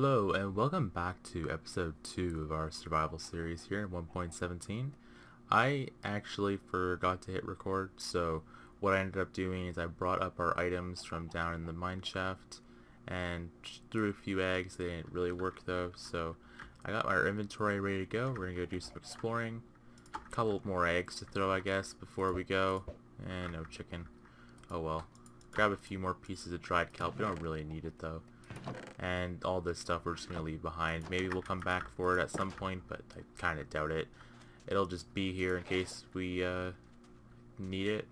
Hello and welcome back to episode 2 of our survival series here in 1.17. I actually forgot to hit record, so what I ended up doing is I brought up our items from down in the mine shaft and threw a few eggs. They didn't really work though, so I got our inventory ready to go. We're gonna go do some exploring. A couple more eggs to throw, I guess, before we go. And no chicken. Oh well. Grab a few more pieces of dried kelp. We don't really need it though. And all this stuff we're just going to leave behind. Maybe we'll come back for it at some point, but I kind of doubt it. It'll just be here in case we need it.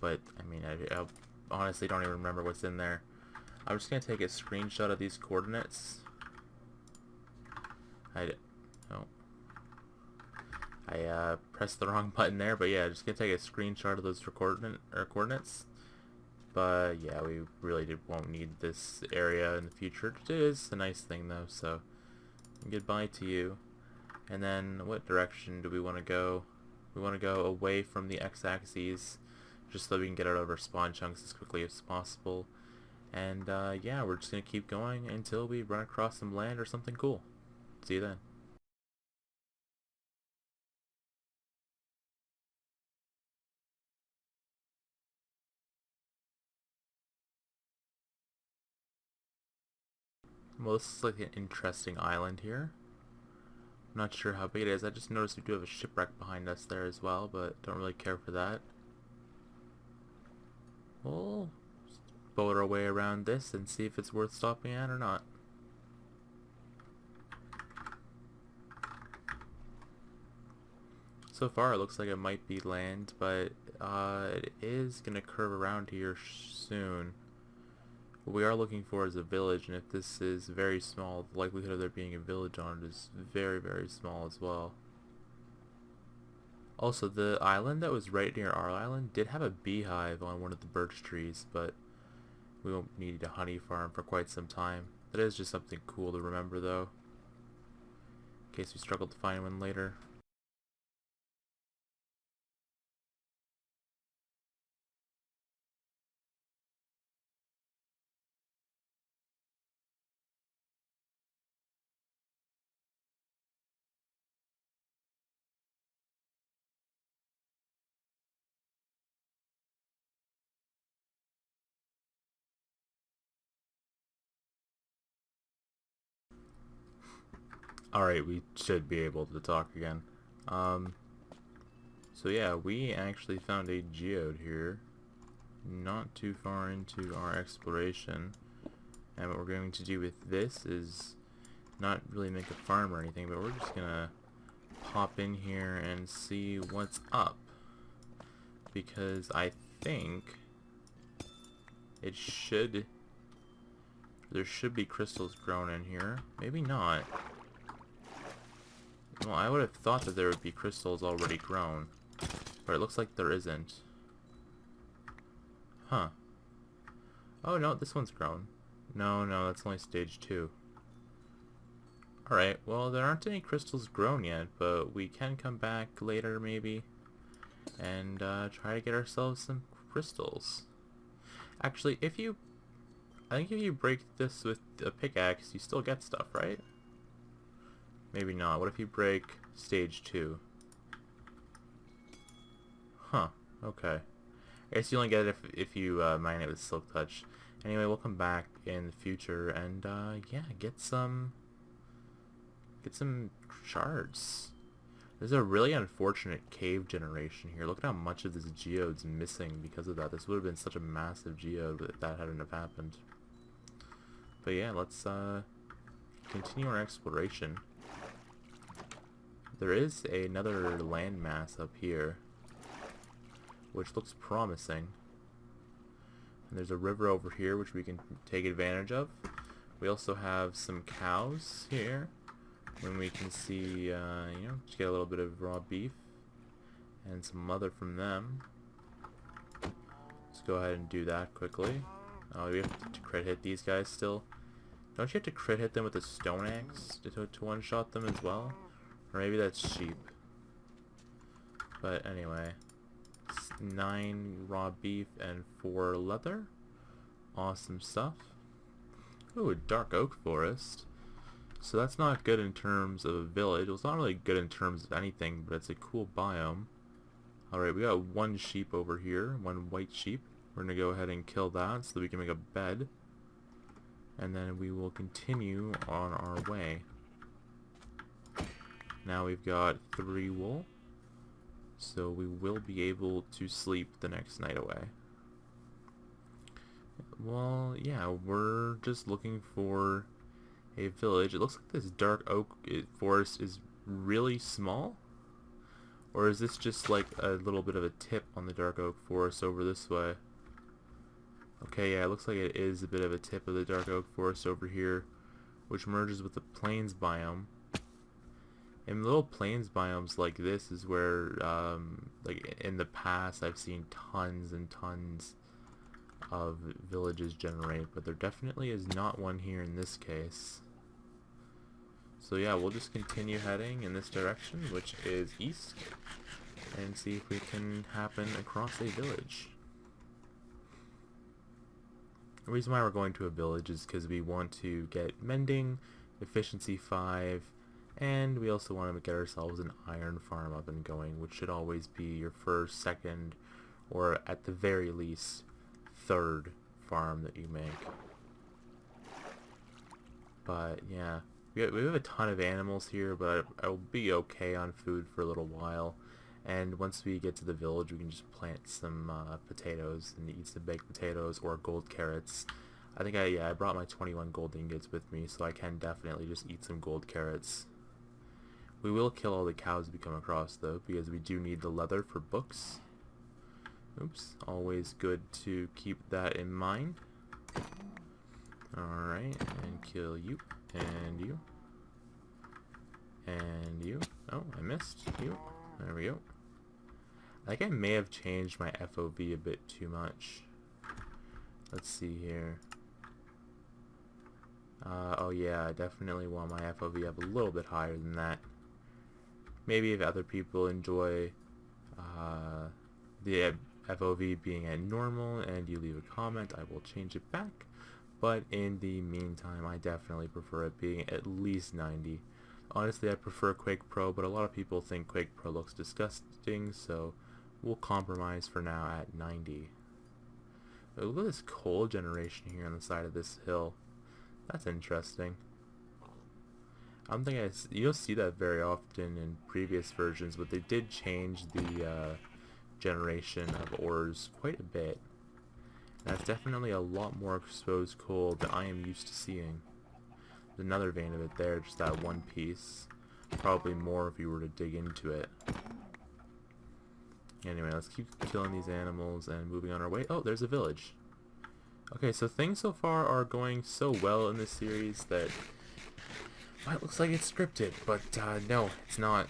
But, I mean, I honestly don't even remember what's in there. I'm just going to take a screenshot of these coordinates. I pressed the wrong button there, but yeah, just going to take a screenshot of those coordinates. But yeah, we really won't need this area in the future. It is a nice thing though, so goodbye to you. And then what direction do we want to go? We want to go away from the x-axis just so we can get out of our spawn chunks as quickly as possible. And yeah, we're just going to keep going until we run across some land or something cool. See you then. Well, this is like an interesting island here. I'm not sure how big it is. I just noticed we do have a shipwreck behind us there as well, but don't really care for that. We'll boat our way around this and see if it's worth stopping at or not. So far it looks like it might be land, but it is going to curve around here soon. What we are looking for is a village, and if this is very small, the likelihood of there being a village on it is very, very small as well. Also, the island that was right near our island did have a beehive on one of the birch trees, but we won't need a honey farm for quite some time. That is just something cool to remember though, in case we struggle to find one later. Alright, we should be able to talk again. So yeah, we actually found a geode here, not too far into our exploration. And what we're going to do with this is not really make a farm or anything, but we're just gonna pop in here and see what's up. Because I think there should be crystals grown in here. Maybe not. Well, I would have thought that there would be crystals already grown, but it looks like there isn't. Huh. Oh no, this one's grown. No, that's only stage 2. Alright, well there aren't any crystals grown yet, but we can come back later maybe and try to get ourselves some crystals. Actually, I think if you break this with a pickaxe, you still get stuff, right? Maybe not. What if you break stage 2? Huh, okay. I guess you only get it if you mine it with Silk Touch. Anyway, we'll come back in the future and yeah, get some shards. There's a really unfortunate cave generation here. Look at how much of this geode's missing because of that. This would have been such a massive geode if that hadn't have happened. But yeah, let's continue our exploration. There is another landmass up here, which looks promising. And there's a river over here which we can take advantage of. We also have some cows here, when we can see, you know, just get a little bit of raw beef and some leather from them. Let's go ahead and do that quickly. Oh, we have to crit hit these guys still. Don't you have to crit hit them with a stone axe to one-shot them as well? Or maybe that's sheep. But anyway, 9 raw beef and 4 leather. Awesome stuff. Ooh, a dark oak forest. So that's not good in terms of a village. It's not really good in terms of anything, but it's a cool biome. Alright, we got one sheep over here, one white sheep. We're going to go ahead and kill that so that we can make a bed. And then we will continue on our way. Now we've got 3 wool. So we will be able to sleep the next night away. Well, yeah, we're just looking for a village. It looks like this dark oak forest is really small. Or is this just like a little bit of a tip on the dark oak forest over this way? Okay, yeah, it looks like it is a bit of a tip of the dark oak forest over here, which merges with the plains biome. And little plains biomes like this is where, like in the past, I've seen tons and tons of villages generate, but there definitely is not one here in this case. So yeah, we'll just continue heading in this direction, which is east, and see if we can happen across a village. The reason why we're going to a village is because we want to get mending, efficiency 5, and we also want to get ourselves an iron farm up and going, which should always be your first, second, or at the very least, third farm that you make. But yeah, we have a ton of animals here, but I'll be okay on food for a little while. And once we get to the village, we can just plant some potatoes and eat some baked potatoes or gold carrots. I think I brought my 21 gold ingots with me, so I can definitely just eat some gold carrots. We will kill all the cows we come across, though, because we do need the leather for books. Oops, always good to keep that in mind. Alright, and kill you, and you, and you. Oh, I missed you. There we go. I think I may have changed my FOV a bit too much. Let's see here. Oh yeah, I definitely want my FOV up a little bit higher than that. Maybe if other people enjoy the FOV being at normal and you leave a comment, I will change it back. But in the meantime, I definitely prefer it being at least 90. Honestly, I prefer Quake Pro, but a lot of people think Quake Pro looks disgusting, so we'll compromise for now at 90. Oh, look at this coal generation here on the side of this hill. That's interesting. I don't think you don't see that very often in previous versions, but they did change the generation of ores quite a bit. That's definitely a lot more exposed coal than I am used to seeing. There's another vein of it there, just that one piece. Probably more if you were to dig into it. Anyway, let's keep killing these animals and moving on our way. Oh, there's a village. Okay, so things so far are going so well in this series that well, it looks like it's scripted, but no, it's not.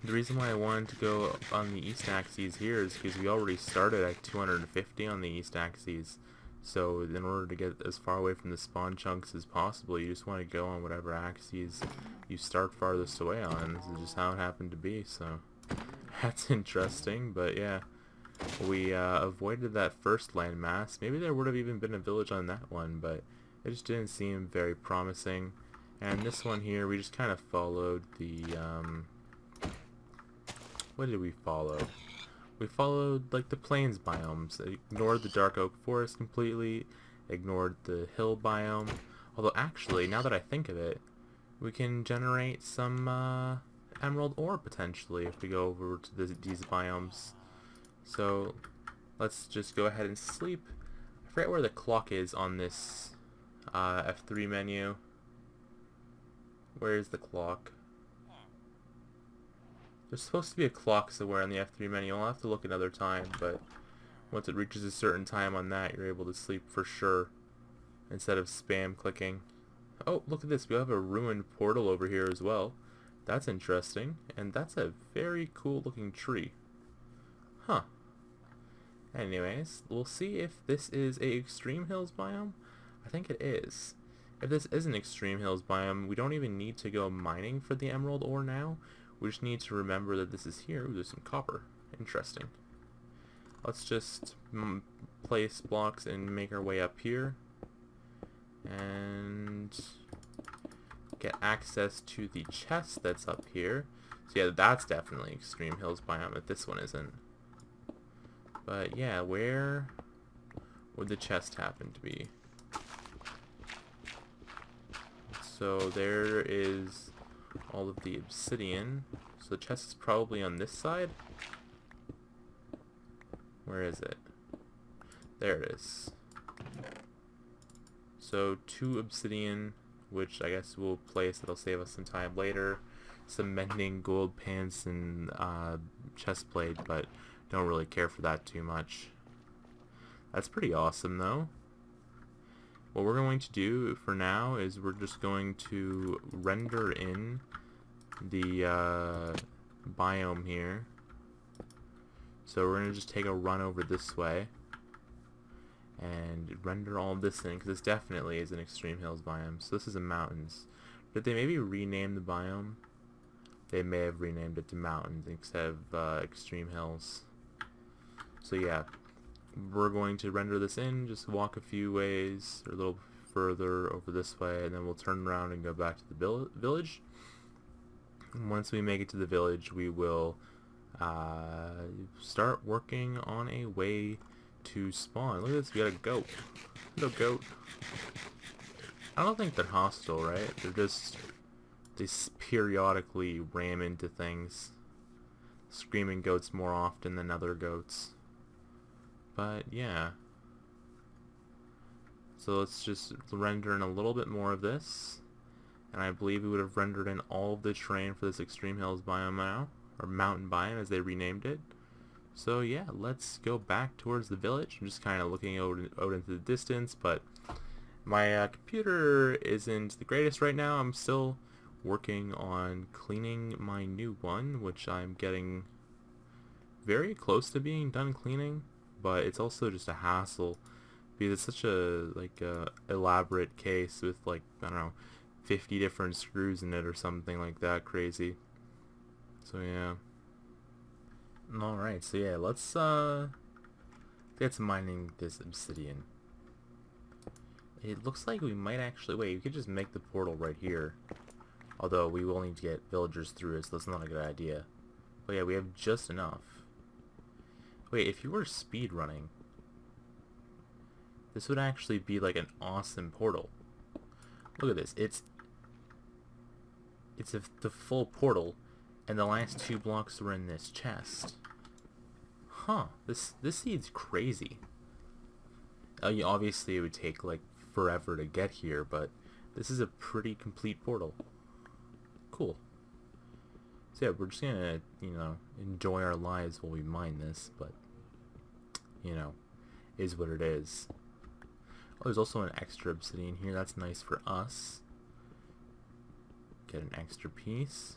The reason why I wanted to go on the east axis here is because we already started at 250 on the east axis. So in order to get as far away from the spawn chunks as possible, you just want to go on whatever axes you start farthest away on. This is just how it happened to be, so that's interesting. But yeah, we avoided that first landmass. Maybe there would have even been a village on that one, but it just didn't seem very promising. And this one here, we just kind of followed the, what did we follow? We followed, like, the plains biomes. Ignored the dark oak forest completely, ignored the hill biome. Although, actually, now that I think of it, we can generate some, emerald ore, potentially, if we go over to these biomes. So, let's just go ahead and sleep. I forget where the clock is on this, F3 menu. Where is the clock? There's supposed to be a clock somewhere on the F3 menu. I'll have to look another time, but once it reaches a certain time on that, you're able to sleep for sure, instead of spam clicking. Oh, look at this. We have a ruined portal over here as well. That's interesting, and that's a very cool looking tree. Huh. Anyways, we'll see if this is a Extreme Hills biome. I think it is. If this is an Extreme Hills biome, we don't even need to go mining for the emerald ore now. We just need to remember that this is here. Ooh, there's some copper. Interesting. Let's just place blocks and make our way up here. and get access to the chest that's up here. So yeah, that's definitely Extreme Hills biome, but this one isn't. But yeah, where would the chest happen to be? So there is all of the obsidian. So the chest is probably on this side. Where is it? There it is. So 2 obsidian, which I guess we'll place. That'll save us some time later. Some mending gold pants and chest plate, but don't really care for that too much. That's pretty awesome though. What we're going to do for now is we're just going to render in the biome here. So we're going to just take a run over this way and render all of this in, because this definitely is an Extreme Hills biome. So this is a mountains. Did they maybe rename the biome? They may have renamed it to mountains instead of Extreme Hills. So yeah, we're going to render this in, just walk a few ways, or a little further over this way, and then we'll turn around and go back to the village. And once we make it to the village, we will start working on a way to spawn. Look at this, we got a goat. Hello, goat. I don't think they're hostile, right? They're just, they periodically ram into things. Screaming goats more often than other goats. But yeah. So let's just render in a little bit more of this. And I believe we would have rendered in all of the terrain for this Extreme Hills biome now. Or mountain biome as they renamed it. So yeah, let's go back towards the village. I'm just kind of looking out into the distance, but my computer isn't the greatest right now. I'm still working on cleaning my new one, which I'm getting very close to being done cleaning, but it's also just a hassle because it's such a elaborate case with like, I don't know, 50 different screws in it or something like that crazy. So yeah. Alright, so yeah, let's get to mining this obsidian. It looks like we might actually, wait, we could just make the portal right here. Although we will need to get villagers through it, so that's not a good idea. But yeah, we have just enough. Wait, if you were speed running, this would actually be like an awesome portal. Look at this, it's the full portal, and the last 2 blocks were in this chest. Huh, this seed's crazy. Obviously it would take like forever to get here, but this is a pretty complete portal. Cool. So yeah, we're just gonna, you know, enjoy our lives while we mine this, but, you know, is what it is. Oh, there's also an extra obsidian here. That's nice for us. Get an extra piece.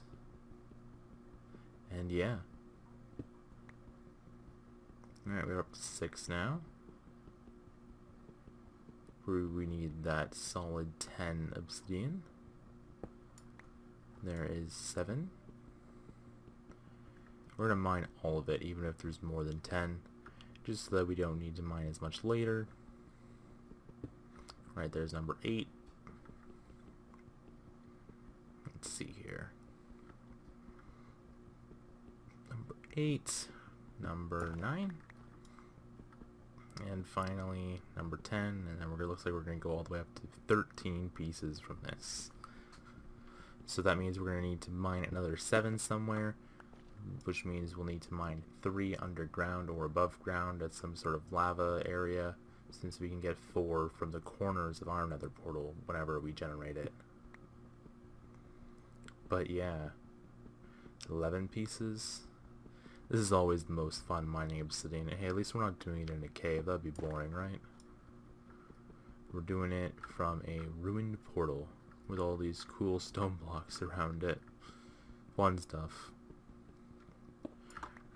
And yeah. Alright, we're up to 6 now. We need that solid 10 obsidian. There is 7. We're going to mine all of it, even if there's more than 10. Just so that we don't need to mine as much later. Right, there's number 8. Let's see here. Number 8. Number 9. And finally, number 10. And then looks like we're going to go all the way up to 13 pieces from this. So that means we're going to need to mine another 7 somewhere, which means we'll need to mine 3 underground or above ground at some sort of lava area, since we can get 4 from the corners of our nether portal whenever we generate it. But yeah, 11 pieces. This is always the most fun, mining obsidian. Hey, at least we're not doing it in a cave. That'd be boring, right? We're doing it from a ruined portal with all these cool stone blocks around it. Fun stuff.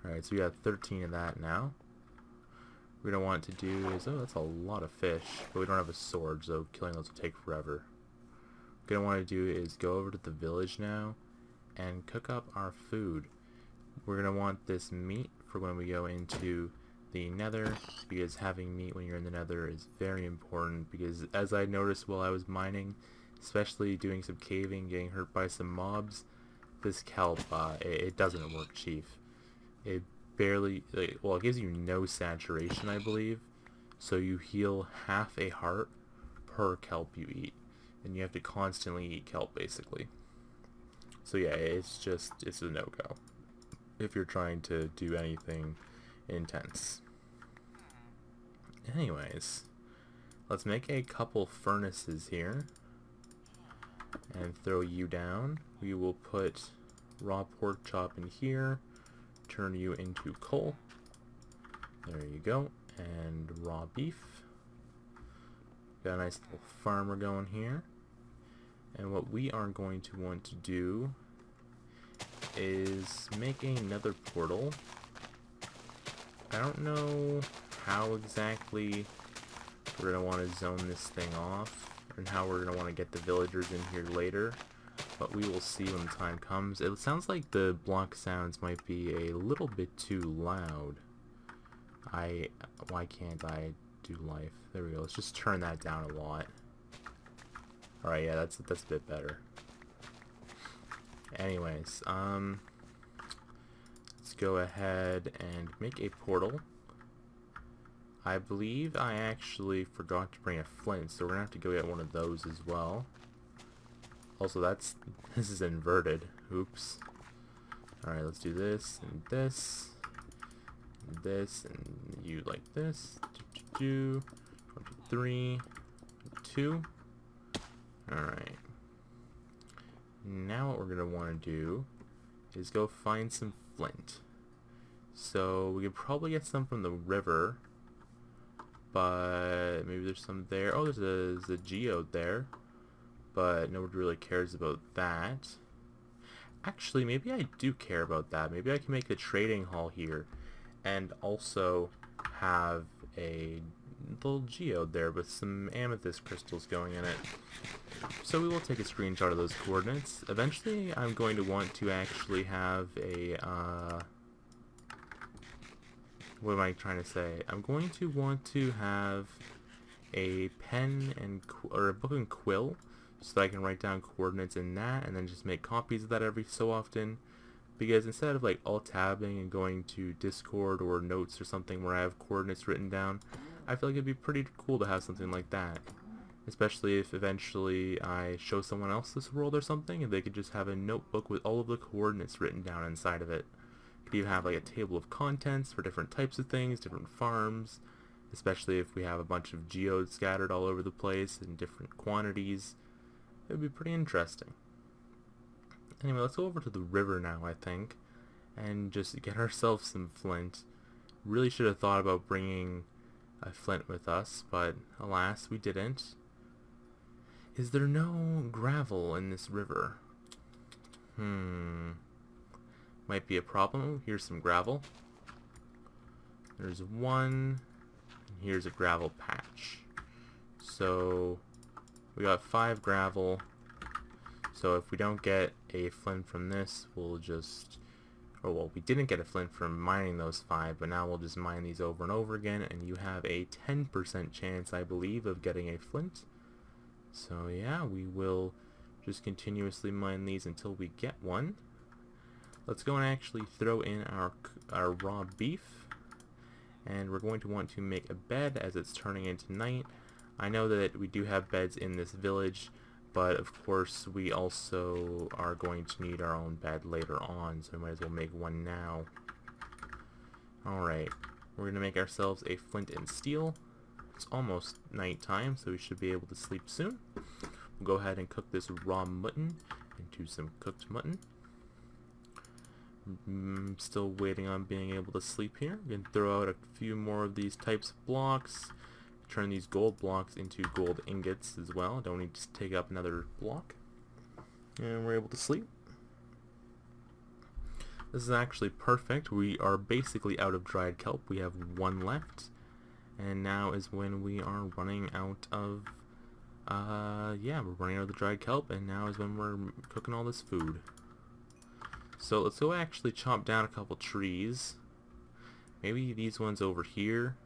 Alright, so we got 13 of that now. What we don't want to do is, oh, that's a lot of fish, but we don't have a sword, so killing those will take forever. What we don't want to do is go over to the village now and cook up our food. We're going to want this meat for when we go into the nether, because having meat when you're in the nether is very important, because as I noticed while I was mining, especially doing some caving, getting hurt by some mobs, this kelp, it doesn't work, Chief. It barely, well, it gives you no saturation, I believe, so you heal half a heart per kelp you eat, and you have to constantly eat kelp, basically. So yeah, it's a no-go if you're trying to do anything intense. Anyways, let's make a couple furnaces here and throw you down. We will put raw pork chop in here, turn you into coal. There you go. And raw beef. Got a nice little farmer going here. And what we are going to want to do is make another portal. I don't know how exactly we're going to want to zone this thing off, and how we're going to want to get the villagers in here later, but we will see when the time comes. It sounds like the block sounds might be a little bit too loud. Why can't I do life? There we go. Let's just turn that down a lot. Alright, yeah, that's a bit better. Anyways, let's go ahead and make a portal. I believe I actually forgot to bring a flint, so we're gonna have to go get one of those as well. Also, this is inverted. Oops. Alright, let's do this, and this, and this, and you like this. 23, 2. Alright. Now what we're going to want to do is go find some flint. So we could probably get some from the river, but maybe there's some there. Oh, there's a geode there, but nobody really cares about that. Actually, maybe I do care about that. Maybe I can make a trading hall here and also have a little geode there with some amethyst crystals going in it. So we will take a screenshot of those coordinates. Eventually I'm going to want to actually have a what am I trying to say? I'm going to want to have a pen and or a book and quill so that I can write down coordinates in that and then just make copies of that every so often. Because instead of like alt-tabbing and going to Discord or Notes or something where I have coordinates written down, I feel like it'd be pretty cool to have something like that. Especially if eventually I show someone else this world or something, and they could just have a notebook with all of the coordinates written down inside of it. Could even have like a table of contents for different types of things, different farms, especially if we have a bunch of geodes scattered all over the place in different quantities. It would be pretty interesting. Anyway, let's go over to the river now, I think, and just get ourselves some flint. Really should have thought about bringing a flint with us, but alas, we didn't. Is there no gravel in this river? Might be a problem. Here's some gravel. There's one. And here's a gravel patch. So we got 5 gravel. So if we don't get a flint from this, we'll just... Oh, well, we didn't get a flint from mining those 5, but now we'll just mine these over and over again, and you have a 10% chance, I believe, of getting a flint. So yeah, we will just continuously mine these until we get one. Let's go and actually throw in our raw beef, and we're going to want to make a bed as it's turning into night. I know that we do have beds in this village, but of course we also are going to need our own bed later on, so we might as well make one now. Alright, we're going to make ourselves a flint and steel. It's almost nighttime, so we should be able to sleep soon. We'll go ahead and cook this raw mutton into some cooked mutton. Still waiting on being able to sleep here. We can throw out a few more of these types of blocks. Turn these gold blocks into gold ingots as well. Don't need to take up another block. And we're able to sleep. This is actually perfect. We are basically out of dried kelp. We have 1 left. And now is when we are running out of, yeah, we're running out of the dried kelp, and now is when we're cooking all this food. So let's go actually chop down a couple trees, Maybe these ones over here.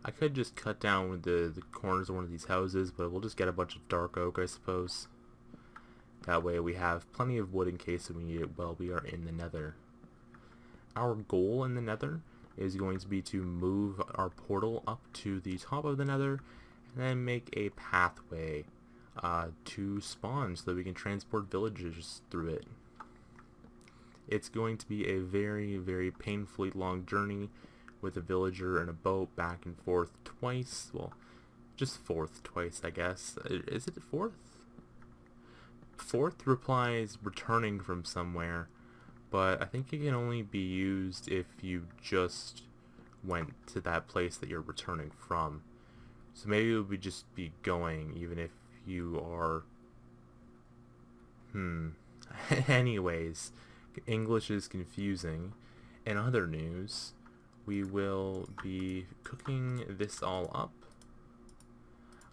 I could just cut down the corners of one of these houses, but we'll just get a bunch of dark oak, I suppose. That way we have plenty of wood in case we need it while we are in the nether. Our goal in the nether is going to be to move our portal up to the top of the nether and then make a pathway to spawn so that we can transport villagers through it. It's going to be a very, very painfully long journey with a villager and a boat back and forth twice. Well, just forth twice, I guess. Is it fourth? Fourth replies returning from somewhere, but I think it can only be used if you just went to that place that you're returning from. So maybe it would just be going, even if you are... Anyways, English is confusing. In other news, we will be cooking this all up.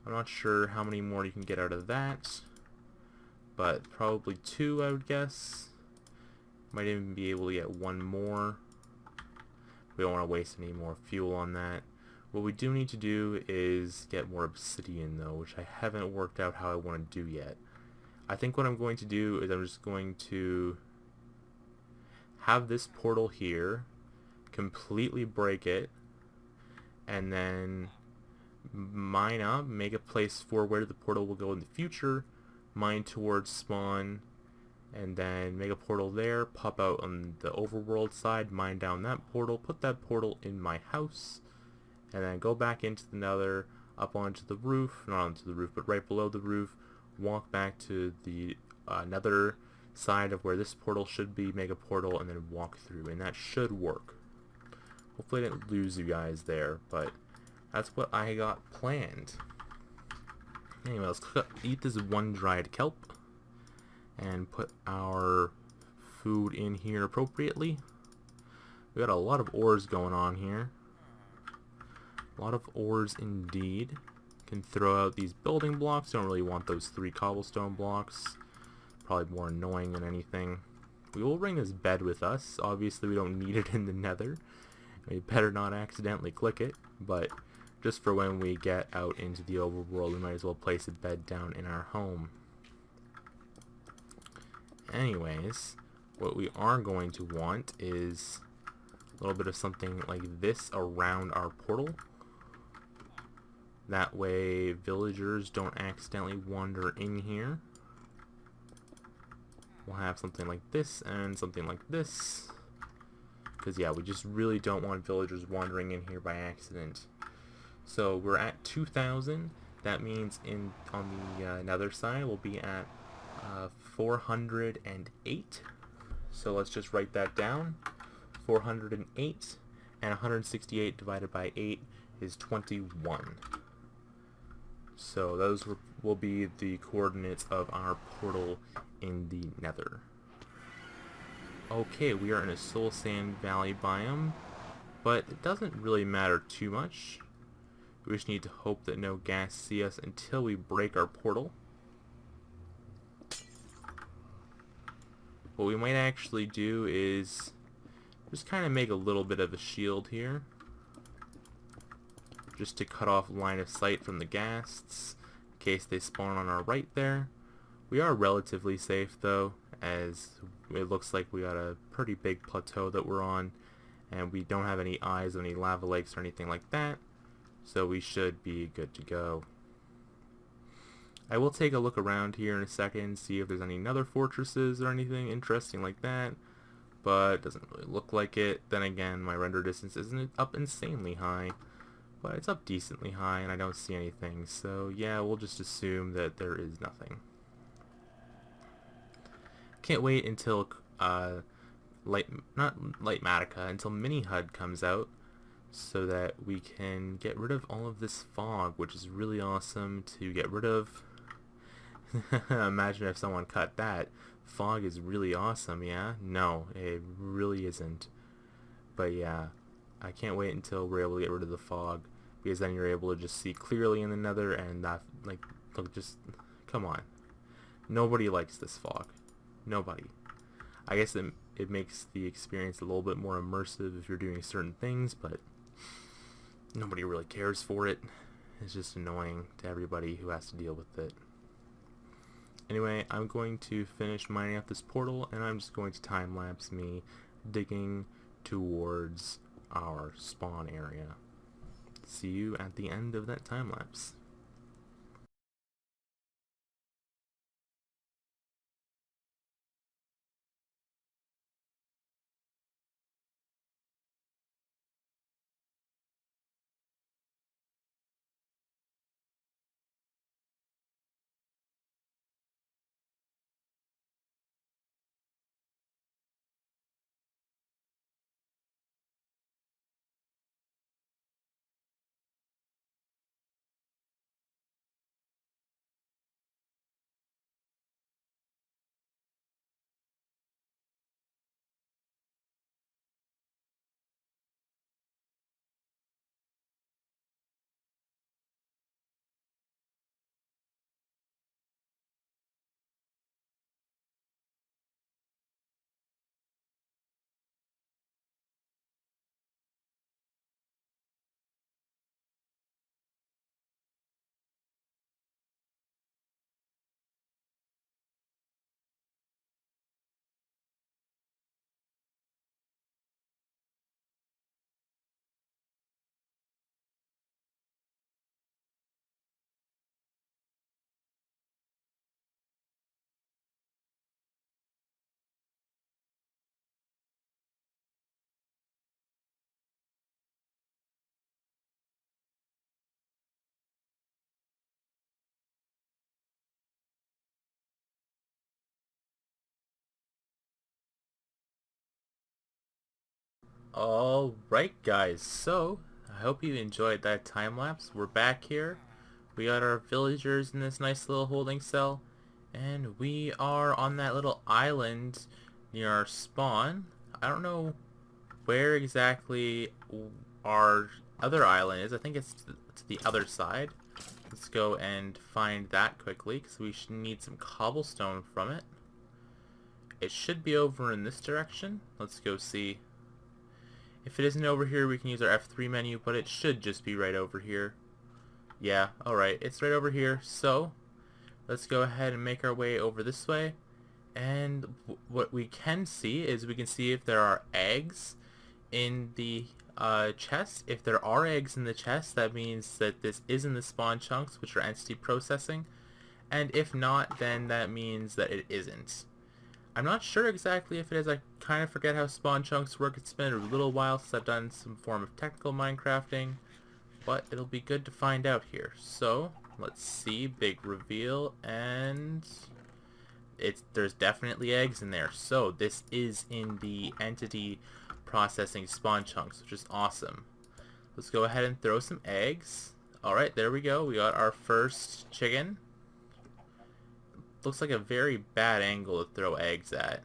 I'm not sure how many more you can get out of that, but probably 2, I would guess. Might even be able to get 1 more. We don't want to waste any more fuel on that. What we do need to do is get more obsidian though, which I haven't worked out how I want to do yet. I think what I'm going to do is I'm just going to have this portal here, completely break it, and then mine up, make a place for where the portal will go in the future, mine towards spawn, and then make a portal there, pop out on the overworld side, mine down that portal, put that portal in my house, and then go back into the nether, up onto the roof, not onto the roof, but right below the roof, walk back to the nether side of where this portal should be, make a portal, and then walk through, and that should work. Hopefully I didn't lose you guys there, but that's what I got planned. Anyway, let's eat this 1 dried kelp and put our food in here appropriately. We got a lot of ores going on here. A lot of ores indeed. Can throw out these building blocks. Don't really want those 3 cobblestone blocks. Probably more annoying than anything. We will bring this bed with us. Obviously we don't need it in the nether. We better not accidentally click it, but just for when we get out into the overworld, we might as well place a bed down in our home. Anyways, what we are going to want is a little bit of something like this around our portal. That way villagers don't accidentally wander in here. We'll have something like this and something like this. Because yeah, we just really don't want villagers wandering in here by accident. So we're at 2,000. That means on the nether side we'll be at 408. So let's just write that down. 408 and 168 divided by 8 is 21. So those will be the coordinates of our portal in the nether. Okay, we are in a soul sand valley biome, but it doesn't really matter too much. We just need to hope that no ghast see us until we break our portal. What we might actually do is just kind of make a little bit of a shield here, just to cut off line of sight from the ghasts in case they spawn on our right there. We are relatively safe though, as it looks like we got a pretty big plateau that we're on, and we don't have any eyes of any lava lakes or anything like that, so we should be good to go. I will take a look around here in a second, see if there's any nether fortresses or anything interesting like that, but it doesn't really look like it. Then again, my render distance isn't up insanely high, but it's up decently high and I don't see anything, so yeah, we'll just assume that there is nothing. Can't wait until until Mini HUD comes out, so that we can get rid of all of this fog, which is really awesome to get rid of. Imagine if someone cut that. Fog is really awesome, yeah? No, it really isn't. But yeah, I can't wait until we're able to get rid of the fog, because then you're able to just see clearly in the nether, and that, like, look, just, come on. Nobody likes this fog. Nobody. I guess it makes the experience a little bit more immersive if you're doing certain things, but nobody really cares for it. It's just annoying to everybody who has to deal with it. Anyway, I'm going to finish mining up this portal, and I'm just going to time-lapse me digging towards our spawn area. See you at the end of that time-lapse. Alright guys, so I hope you enjoyed that time lapse. We're back here. We got our villagers in this nice little holding cell, and we are on that little island near our spawn. I don't know where exactly our other island is. I think it's to the other side. Let's go and find that quickly, because we should need some cobblestone from it. It should be over in this direction. Let's go see. If it isn't over here, we can use our F3 menu, but it should just be right over here. Yeah, alright, it's right over here. So, let's go ahead and make our way over this way. And what we can see is we can see if there are eggs in the chest. If there are eggs in the chest, that means that this is in the spawn chunks, which are entity processing. And if not, then that means that it isn't. I'm not sure exactly if it is. I kind of forget how spawn chunks work. It's been a little while since I've done some form of technical Minecrafting, but it'll be good to find out here. So, let's see, big reveal, and there's definitely eggs in there. So, this is in the entity processing spawn chunks, which is awesome. Let's go ahead and throw some eggs. Alright, there we go. We got our first chicken. Looks like a very bad angle to throw eggs at.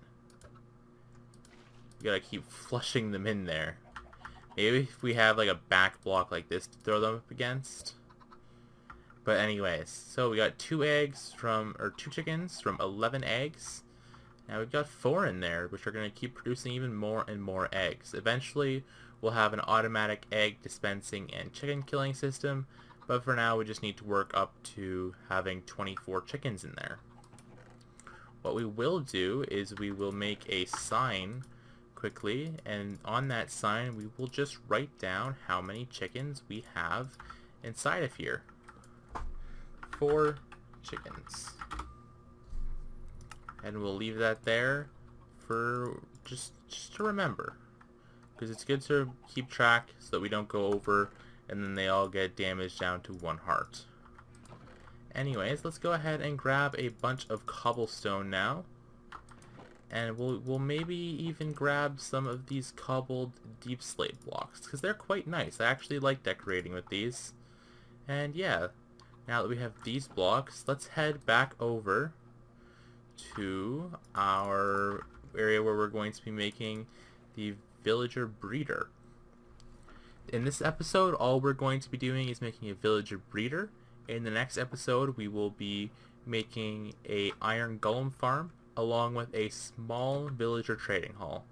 You gotta keep flushing them in there. Maybe if we have like a back block like this to throw them up against. But anyways, so we got two chickens from 11 eggs. Now we've got 4 in there, which are gonna keep producing even more and more eggs. Eventually, we'll have an automatic egg dispensing and chicken killing system, but for now we just need to work up to having 24 chickens in there. What we will do is we will make a sign quickly, and on that sign we will just write down how many chickens we have inside of here. 4 chickens. And we'll leave that there for just to remember, because it's good to keep track so that we don't go over and then they all get damaged down to 1 heart. Anyways, let's go ahead and grab a bunch of cobblestone now, and we'll maybe even grab some of these cobbled deep slate blocks, because they're quite nice. I actually like decorating with these. And yeah, now that we have these blocks, let's head back over to our area where we're going to be making the villager breeder. In this episode, all we're going to be doing is making a villager breeder. In the next episode, we will be making a iron golem farm, along with a small villager trading hall.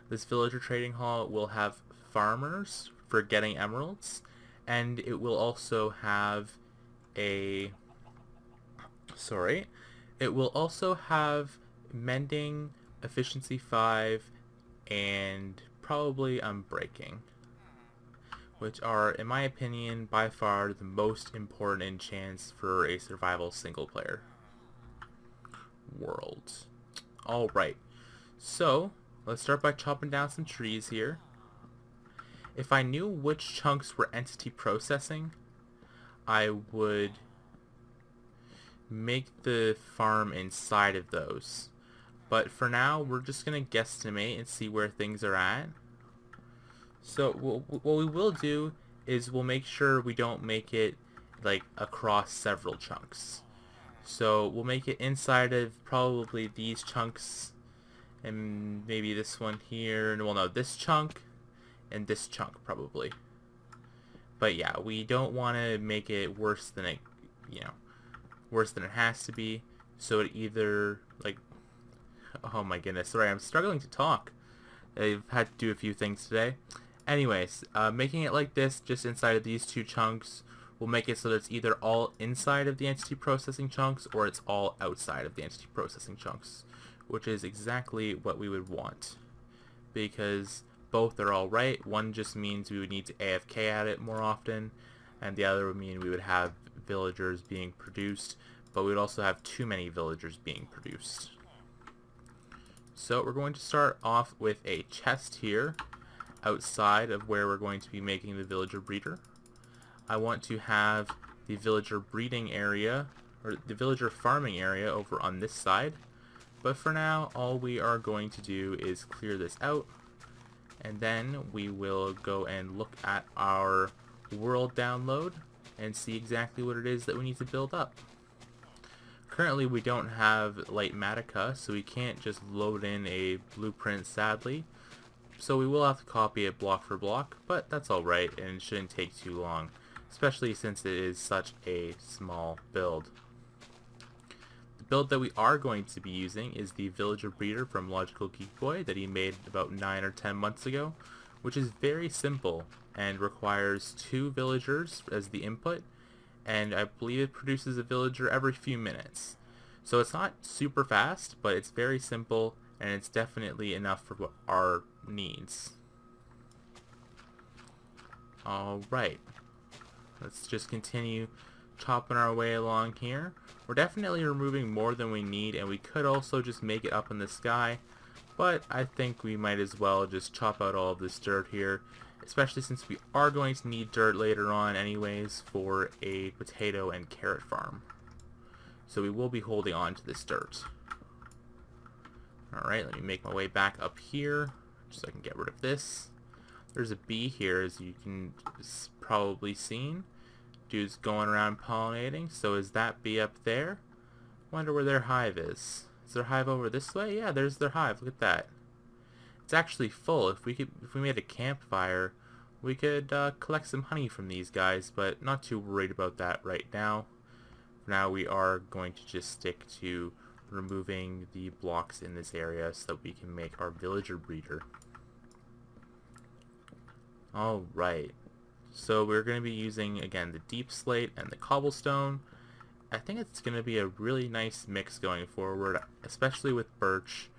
This villager trading hall will have farmers for getting emeralds, and it will also have a it will also have mending, efficiency 5, and probably unbreaking, which are, in my opinion, by far the most important enchants for a survival single player world. Alright, so let's start by chopping down some trees here. If I knew which chunks were entity processing, I would make the farm inside of those. But for now, we're just going to guesstimate and see where things are at. So what we will do is we'll make sure we don't make it like across several chunks. So we'll make it inside of probably these chunks and maybe this one here. Well, no, this chunk and this chunk probably. But yeah, we don't want to make it worse than it, worse than it has to be. So it either like, oh my goodness, sorry, I'm struggling to talk. I've had to do a few things today. Anyways, making it like this, just inside of these two chunks, will make it so that it's either all inside of the entity processing chunks or it's all outside of the entity processing chunks, which is exactly what we would want, because both are alright. One just means we would need to AFK at it more often, and the other would mean we would have villagers being produced, but we would also have too many villagers being produced. So we're going to start off with a chest here outside of where we're going to be making the villager breeder. I want to have the villager breeding area, or the villager farming area, over on this side. But for now, all we are going to do is clear this out, and then we will go and look at our world download and see exactly what it is that we need to build up. Currently we don't have light Matica, so we can't just load in a blueprint, sadly. So we will have to copy it block for block, but that's alright, and it shouldn't take too long, especially since it is such a small build. The build that we are going to be using is the villager breeder from LogicalGeekBoy that he made about 9 or 10 months ago, which is very simple and requires 2 villagers as the input, and I believe it produces a villager every few minutes. So it's not super fast, but it's very simple, and it's definitely enough for what our needs. Alright, let's just continue chopping our way along here. We're definitely removing more than we need, and we could also just make it up in the sky, but I think we might as well just chop out all of this dirt here, especially since we are going to need dirt later on anyways for a potato and carrot farm. So we will be holding on to this dirt. Alright, let me make my way back up here so I can get rid of this. There's a bee here, as you can probably seen. Dude's going around pollinating. So is that bee up there? Wonder where their hive is. Is their hive over this way? Yeah, there's their hive. Look at that. It's actually full. If we made a campfire, we could collect some honey from these guys, but not too worried about that right now. For now, we are going to just stick to removing the blocks in this area so that we can make our villager breeder. Alright, so we're going to be using, again, the deep slate and the cobblestone. I think it's going to be a really nice mix going forward, especially with birch.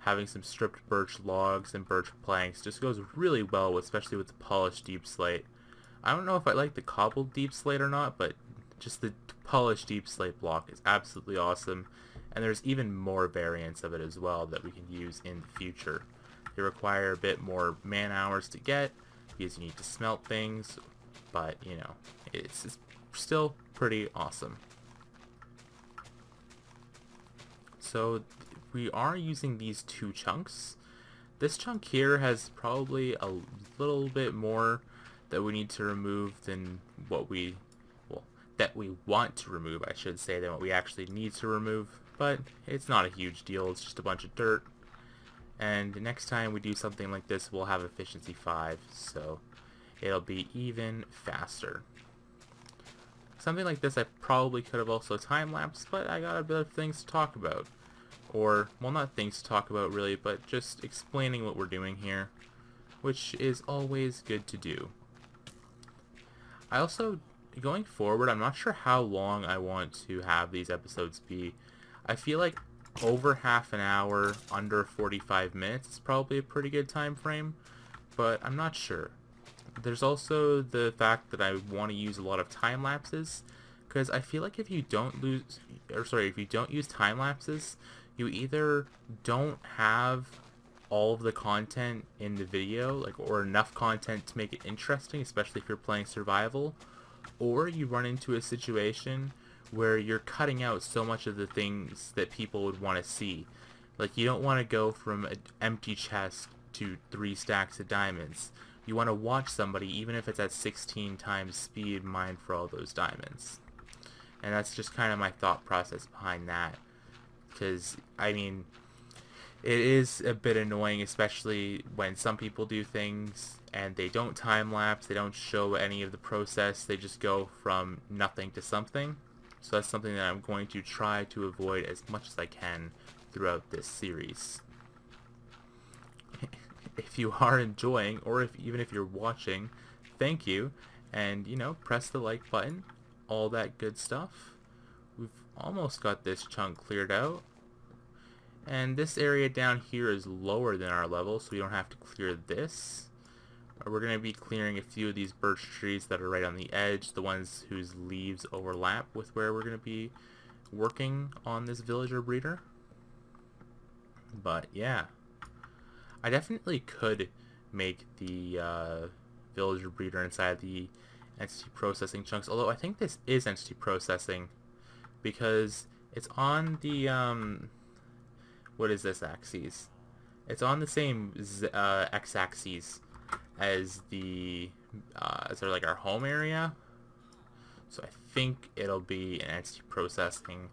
Having some stripped birch logs and birch planks just goes really well, especially with the polished deep slate. I don't know if I like the cobbled deep slate or not, but just the polished deep slate block is absolutely awesome. And there's even more variants of it as well that we can use in the future. They require a bit more man hours to get because you need to smelt things, but you know, it's still pretty awesome. So we are using these 2 chunks. This chunk here has probably a little bit more that we need to remove than what we, well, that we want to remove, I should say, than what we actually need to remove. But it's not a huge deal, it's just a bunch of dirt. And next time we do something like this, we'll have efficiency 5, so it'll be even faster. Something like this I probably could have also time-lapsed, but I got a bit of things to talk about. or, well, not things to talk about really, but just explaining what we're doing here, which is always good to do. I also, going forward, I'm not sure how long I want to have these episodes be. I feel like over half an hour, under 45 minutes is probably a pretty good time frame, but I'm not sure. There's also the fact that I want to use a lot of time lapses, because I feel like if you don't use time lapses, you either don't have all of the content in the video, like, or enough content to make it interesting, especially if you're playing survival, or you run into a situation where you're cutting out so much of the things that people would want to see. Like, you don't want to go from an empty chest to 3 stacks of diamonds. You want to watch somebody, even if it's at 16 times speed, mine for all those diamonds. And that's just kind of my thought process behind that. Because, I mean, it is a bit annoying, especially when some people do things and they don't time lapse, they don't show any of the process, they just go from nothing to something. So that's something that I'm going to try to avoid as much as I can throughout this series. If you are enjoying, or even if you're watching, thank you, and press the like button, all that good stuff. We've almost got this chunk cleared out. And this area down here is lower than our level, so we don't have to clear this. We're going to be clearing a few of these birch trees that are right on the edge, the ones whose leaves overlap with where we're going to be working on this villager breeder. But yeah, I definitely could make the villager breeder inside the entity processing chunks, although I think this is entity processing because it's on the what is this axis? It's on the same x-axis as the as our home area, so I think it'll be an entity processing,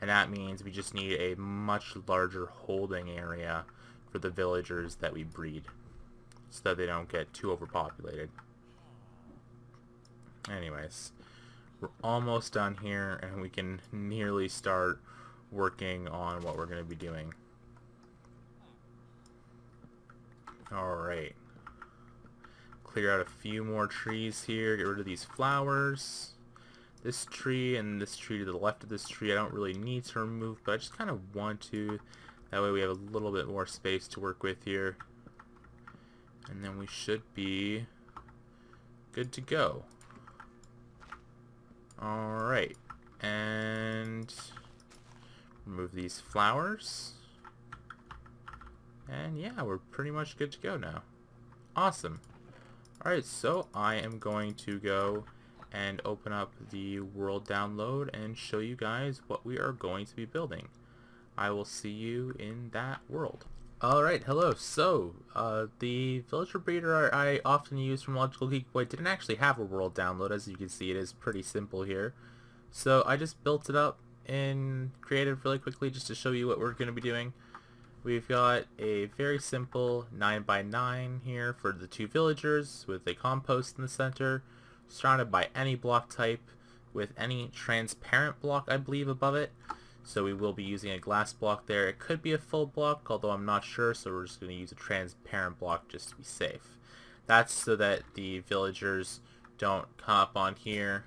and that means we just need a much larger holding area for the villagers that we breed, so that they don't get too overpopulated. Anyways, we're almost done here, and we can nearly start working on what we're going to be doing. Alright. Clear out a few more trees here, get rid of these flowers. This tree and this tree to the left of this tree I don't really need to remove, but I just kind of want to. That way we have a little bit more space to work with here. And then we should be good to go. Alright. And remove these flowers. And yeah, we're pretty much good to go now. Awesome. Alright, so I am going to go and open up the world download and show you guys what we are going to be building. I will see you in that world. Alright, hello. So, the villager breeder I often use from LogicalGeekBoy didn't actually have a world download. As you can see, it is pretty simple here. So I just built it up in Creative really quickly just to show you what we're going to be doing. We've got a very simple 9x9 here for the 2 villagers with a compost in the center, surrounded by any block type with any transparent block, I believe, above it. So we will be using a glass block there. It could be a full block, although I'm not sure, so we're just going to use a transparent block just to be safe. That's so that the villagers don't come up on here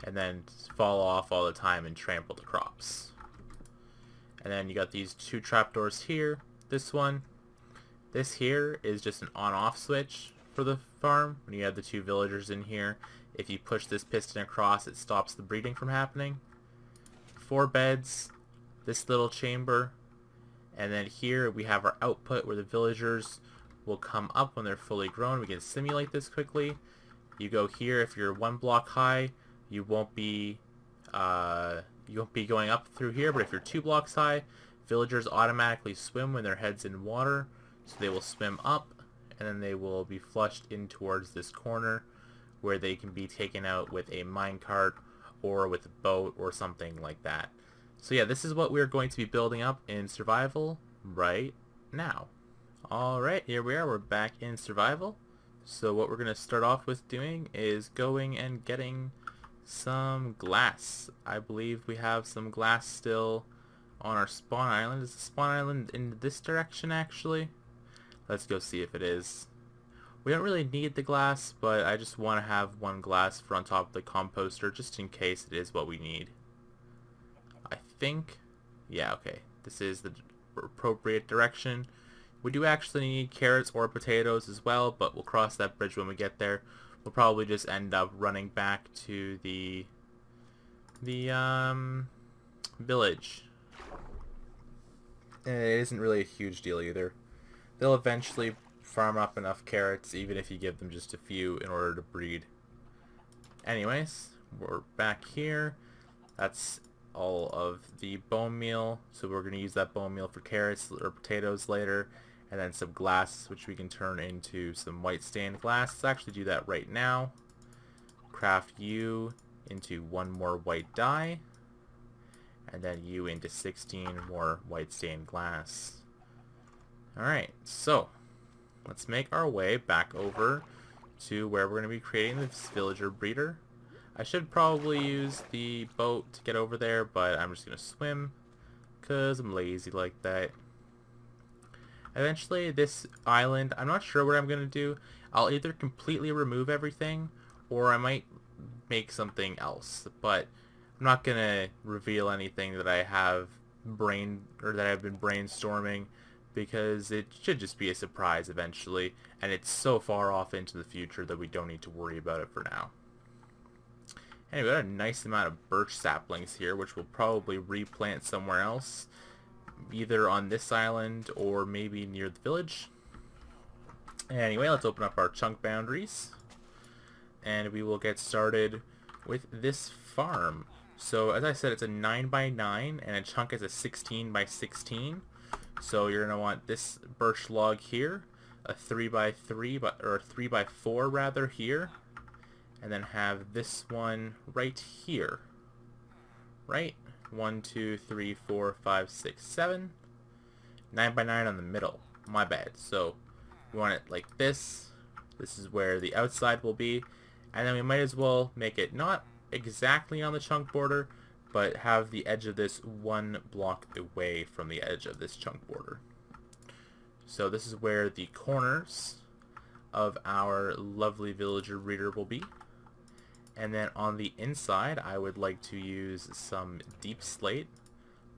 and then fall off all the time and trample the crops. And then you got these 2 trapdoors here. This here is just an on-off switch for the farm. When you have the 2 villagers in here, if you push this piston across, it stops the breeding from happening. 4 beds, this little chamber, and then here we have our output where the villagers will come up when they're fully grown. We can simulate this quickly. You go here, if you're 1 block high, you won't be going up through here, but if you're 2 blocks high, villagers automatically swim when their head's in water, so they will swim up, and then they will be flushed in towards this corner where they can be taken out with a minecart or with a boat or something like that. So yeah, this is what we're going to be building up in survival right now. Alright, here we are, we're back in survival. So what we're going to start off with doing is going and getting some glass. I believe we have some glass still on our spawn island. Is the spawn island in this direction actually? Let's go see if it is. We don't really need the glass, but I just want to have one glass for on top of the composter just in case it is what we need. I think, yeah, okay. This is the appropriate direction. We do actually need carrots or potatoes as well, but we'll cross that bridge when we get there. We'll probably just end up running back to the village. And it isn't really a huge deal either. They'll eventually farm up enough carrots even if you give them just a few in order to breed. Anyways, we're back here. That's all of the bone meal, so we're going to use that bone meal for carrots or potatoes later, and then some glass which we can turn into some white stained glass. Let's actually do that right now. Craft you into 1 more white dye, and then you into 16 more white stained glass. Alright, so let's make our way back over to where we're going to be creating this villager breeder. I should probably use the boat to get over there, but I'm just going to swim because I'm lazy like that. Eventually, this island, I'm not sure what I'm going to do. I'll either completely remove everything, or I might make something else. But I'm not going to reveal anything that I have that I've been brainstorming, because it should just be a surprise eventually, and it's so far off into the future that we don't need to worry about it for now. Anyway, we got a nice amount of birch saplings here, which we'll probably replant somewhere else, either on this island or maybe near the village. Anyway, let's open up our chunk boundaries, and we will get started with this farm. So as I said, it's a 9x9, and a chunk is a 16x16. So you're going to want this birch log here, a 3x3, or a 3x4 rather here, and then have this one right here. Right? 1, 2, 3, 4, 5, 6, 7. 9x9 on the middle. My bad. So we want it like this. This is where the outside will be. And then we might as well make it not exactly on the chunk border, but have the edge of this 1 block away from the edge of this chunk border. So this is where the corners of our lovely villager breeder will be. And then on the inside, I would like to use some deep slate,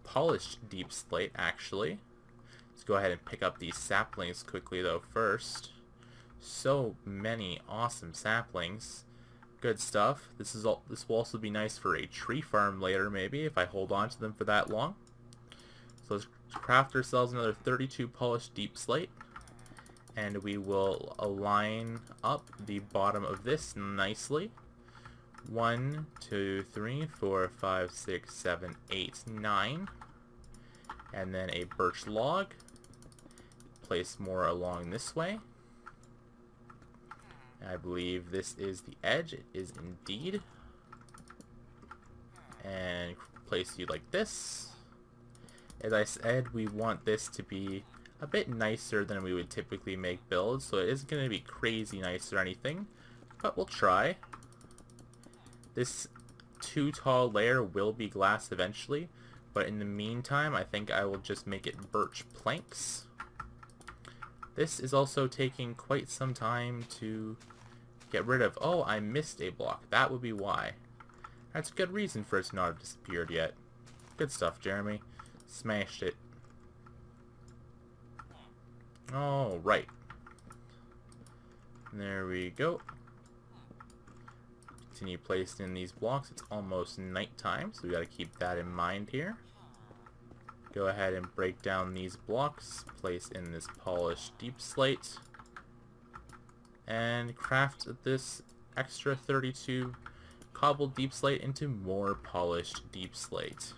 polished deep slate actually. Let's go ahead and pick up these saplings quickly though first. So many awesome saplings. Good stuff. This will also be nice for a tree farm later maybe if I hold on to them for that long. So let's craft ourselves another 32 polished deep slate. And we will align up the bottom of this nicely. 1, 2, 3, 4, 5, 6, 7, 8, 9. And then a birch log. Place more along this way. I believe this is the edge. It is indeed. And place you like this. As I said, we want this to be a bit nicer than we would typically make builds, so it isn't going to be crazy nice or anything, but we'll try. This too tall layer will be glass eventually, but in the meantime I think I will just make it birch planks. This is also taking quite some time to get rid of. Oh, I missed a block. That would be why. That's a good reason for it to not have disappeared yet. Good stuff, Jeremy. Smashed it. All right. There we go. Continue placing these blocks. It's almost nighttime, so we got to keep that in mind here. Go ahead and break down these blocks. Place in this polished deep slate. And craft this extra 32 cobbled deep slate into more polished deep slate.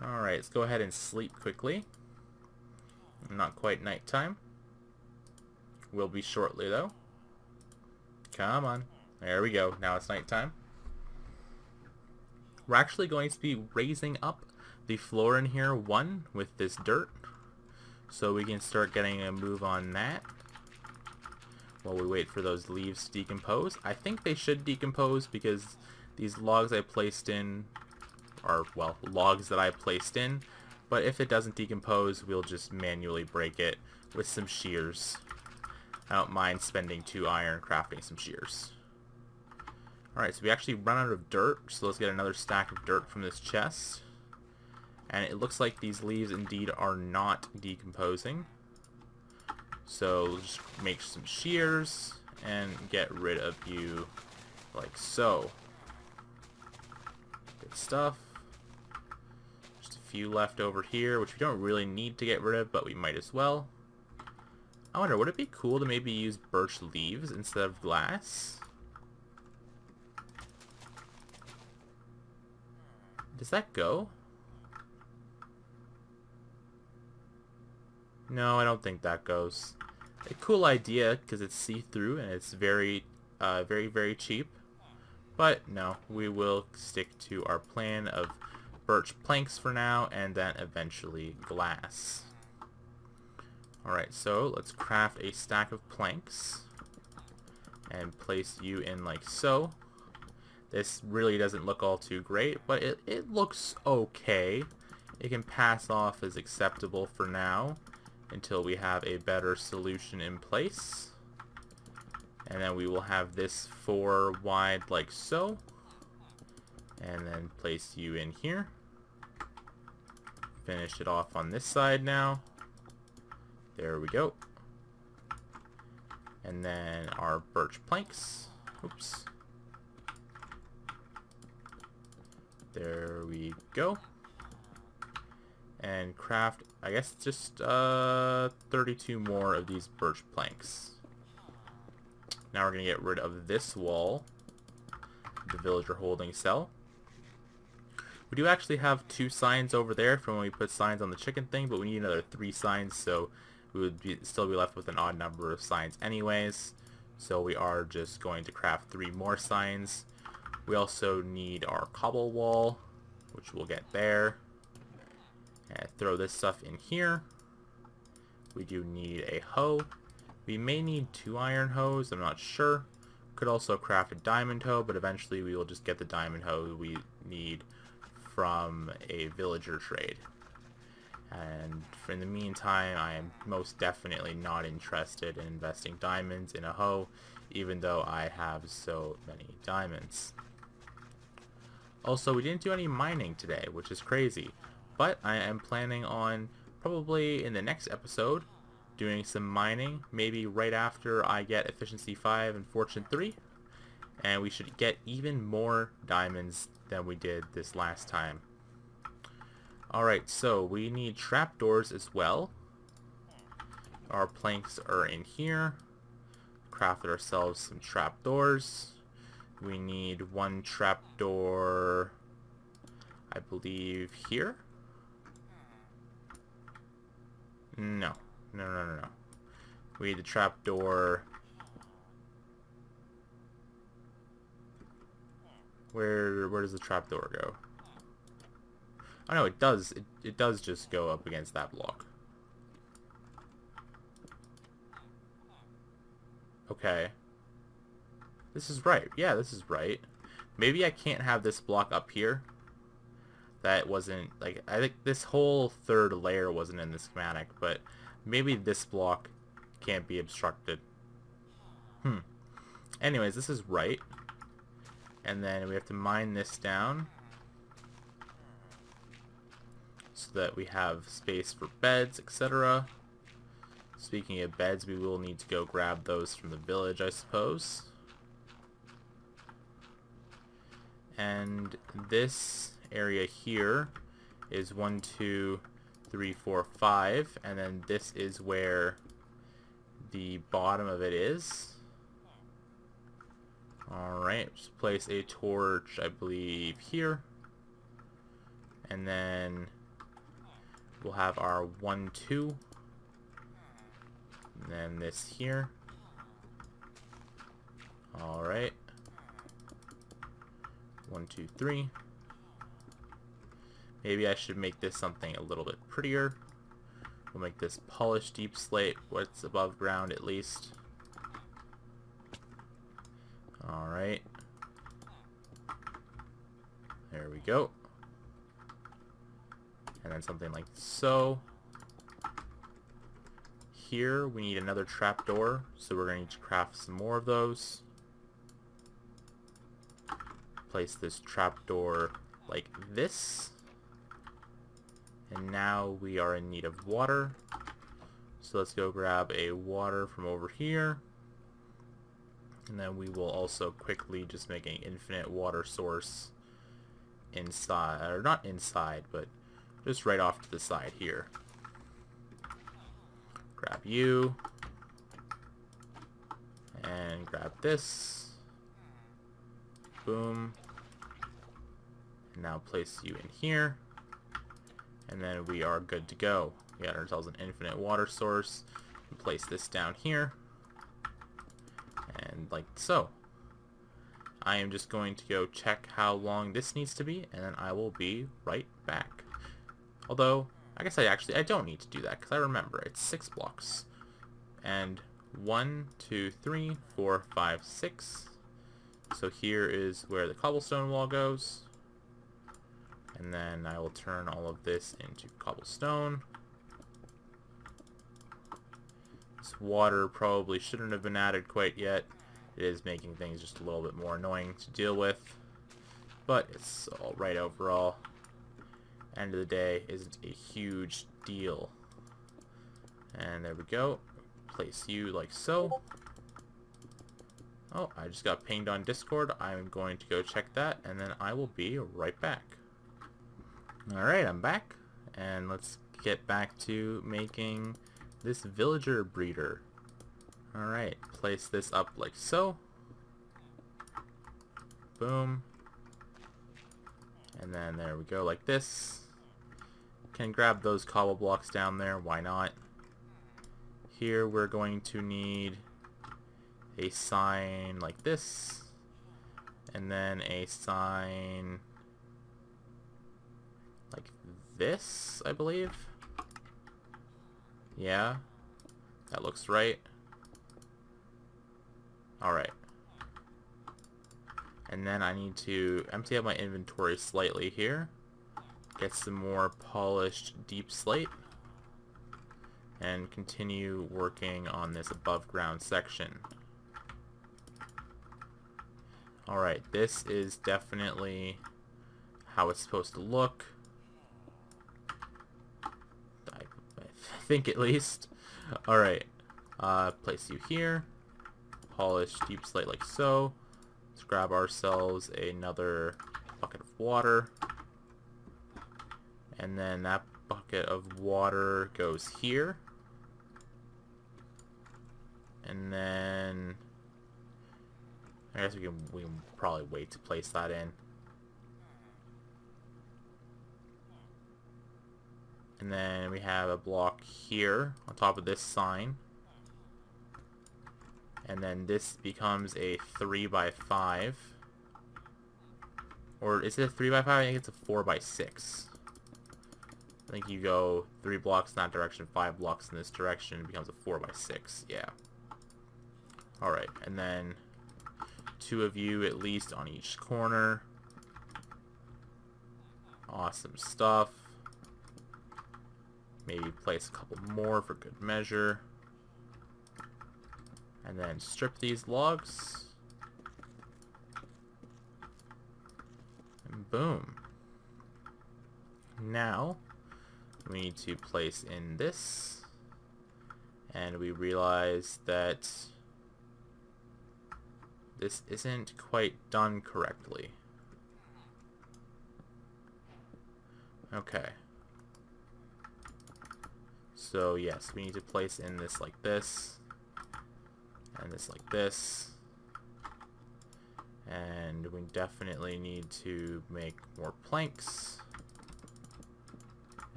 Alright, let's go ahead and sleep quickly. Not quite nighttime. Will be shortly though. Come on. There we go. Now it's nighttime. We're actually going to be raising up the floor in here 1 with this dirt. So we can start getting a move on that while we wait for those leaves to decompose. I think they should decompose because these logs I placed in are, well, logs that I placed in. But if it doesn't decompose, we'll just manually break it with some shears. I don't mind spending 2 iron crafting some shears. Alright, so we actually run out of dirt, so let's get another stack of dirt from this chest. And it looks like these leaves indeed are not decomposing. So just make some shears and get rid of you like so. Good stuff. Just a few left over here, which we don't really need to get rid of, but we might as well. I wonder, would it be cool to maybe use birch leaves instead of glass? Does that go? No, I don't think that goes. A cool idea because it's see-through and it's very, very cheap. But no, we will stick to our plan of birch planks for now and then eventually glass. Alright, so let's craft a stack of planks and place you in like so. This really doesn't look all too great, but it looks okay. It can pass off as acceptable for now until we have a better solution in place. And then we will have this 4 wide like so. And then place you in here. Finish it off on this side now. There we go. And then our birch planks. Oops. There we go. And craft, I guess, just 32 more of these birch planks. Now we're going to get rid of this wall, the villager holding cell. We do actually have 2 signs over there from when we put signs on the chicken thing, but we need another 3 signs, so we would still be left with an odd number of signs anyways. So we are just going to craft 3 more signs. We also need our cobble wall, which we'll get there. And throw this stuff in here. We do need a hoe. We may need 2 iron hoes, I'm not sure. Could also craft a diamond hoe, but eventually we will just get the diamond hoe we need from a villager trade. And in the meantime, I am most definitely not interested in investing diamonds in a hoe, even though I have so many diamonds. Also, we didn't do any mining today, which is crazy. But I am planning on, probably in the next episode, doing some mining, maybe right after I get Efficiency 5 and Fortune 3. And we should get even more diamonds than we did this last time. Alright, so we need trapdoors as well. Our planks are in here. Crafted ourselves some trapdoors. We need 1 trapdoor, I believe, here? No. No. We need the trapdoor. Where does the trapdoor go? Oh no, it does. It does just go up against that block. Okay. This is right. Yeah, this is right. Maybe I can't have this block up here. That wasn't, like, I think this whole 3rd layer wasn't in the schematic, but maybe this block can't be obstructed. Anyways, this is right. And then we have to mine this down so that we have space for beds, etc. Speaking of beds, we will need to go grab those from the village, I suppose. And this area here is 1, 2, 3, 4, 5, and then this is where the bottom of it is. Alright, just place a torch, I believe, here. And then we'll have our 1, 2. And then this here. Alright. 1, 2, 3. Maybe I should make this something a little bit prettier. We'll make this polished deep slate, what's above ground at least. Alright. There we go. and then something like so. Here we need another trapdoor, so we're going to craft some more of those. Place this trapdoor like this. And now we are in need of water. So let's go grab a water from over here. And then we will also quickly just make an infinite water source inside, or not inside, but just right off to the side here. Grab you. And grab this. Boom. And now place you in here. And then we are good to go. We got ourselves an infinite water source. We place this down here. And like so. I am just going to go check how long this needs to be, and then I will be right back. Although, I guess I don't need to do that, because I remember it's 6 blocks. And 1, 2, 3, 4, 5, 6. So here is where the cobblestone wall goes. And then I will turn all of this into cobblestone. This water probably shouldn't have been added quite yet. It is making things just a little bit more annoying to deal with. But it's alright overall. End of the day isn't a huge deal. And there we go. Place you like so. Oh, I just got pinged on Discord. I'm going to go check that, and then I will be right back. Alright, I'm back. And let's get back to making this villager breeder. Alright, place this up like so. Boom. And then there we go, like this. Can grab those cobble blocks down there, why not? Here we're going to need a sign like this. And then a sign like this, I believe. Yeah, that looks right. Alright. And then I need to empty out my inventory slightly here. Get some more polished deep slate. And continue working on this above ground section. Alright, this is definitely how it's supposed to look. I think at least. Alright, place you here. Polish deep slate like so. Let's grab ourselves another bucket of water. And then that bucket of water goes here. And then I guess we can probably wait to place that in. And then we have a block here on top of this sign. And then this becomes a 3x5. Or is it a 3x5? I think it's a 4x6. I think you go 3 blocks in that direction, 5 blocks in this direction, it becomes a 4x6. Yeah. Alright, and then 2 of you at least on each corner. Awesome stuff. Maybe place a couple more for good measure. And then strip these logs. And boom. Now, we need to place in this. And we realize that this isn't quite done correctly. Okay. So yes, we need to place in this like this. And this like this. And we definitely need to make more planks.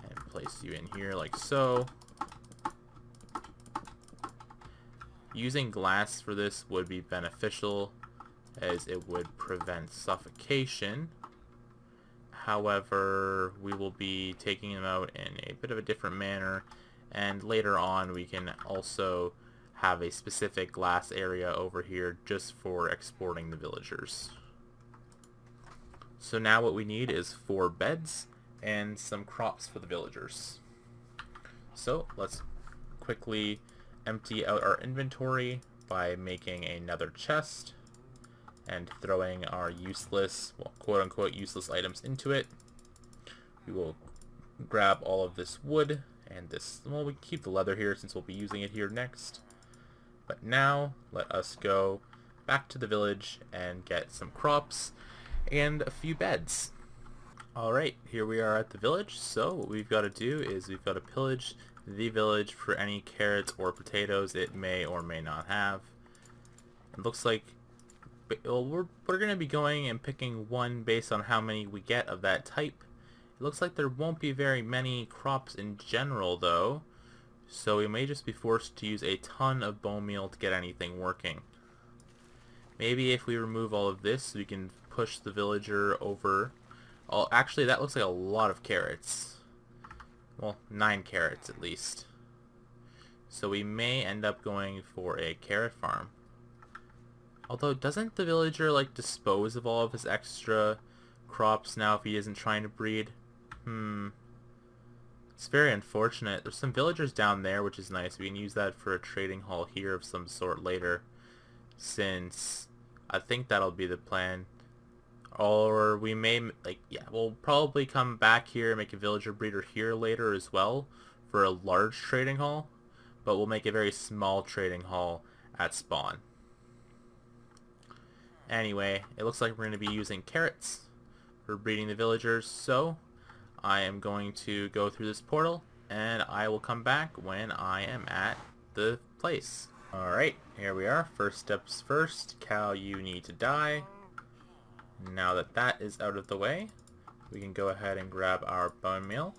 And place you in here like so. Using glass for this would be beneficial, as it would prevent suffocation. However, we will be taking them out in a bit of a different manner, and later on we can also have a specific glass area over here just for exporting the villagers. So now what we need is 4 beds, and some crops for the villagers. So let's quickly empty out our inventory by making another chest and throwing our useless, well, quote-unquote useless items into it. We will grab all of this wood and this, well, we can keep the leather here since we'll be using it here next. But now, let us go back to the village and get some crops and a few beds. Alright, here we are at the village. So what we've got to do is we've got to pillage the village for any carrots or potatoes it may or may not have. It looks like we're going to be going and picking one based on how many we get of that type. It looks like there won't be very many crops in general though, so we may just be forced to use a ton of bone meal to get anything working. Maybe if we remove all of this, we can push the villager over. Oh, actually that looks like a lot of carrots. Well, 9 carrots at least. So we may end up going for a carrot farm. Although, doesn't the villager like dispose of all of his extra crops now if he isn't trying to breed? It's very unfortunate. There's some villagers down there, which is nice. We can use that for a trading hall here of some sort later, since I think that'll be the plan. Or we may, like, yeah, we'll probably come back here and make a villager breeder here later as well for a large trading hall, but we'll make a very small trading hall at spawn. Anyway, it looks like we're going to be using carrots for breeding the villagers, so I am going to go through this portal and I will come back when I am at the place. Alright, here we are. First steps first. Cow, you need to die. Now that that is out of the way, we can go ahead and grab our bone meal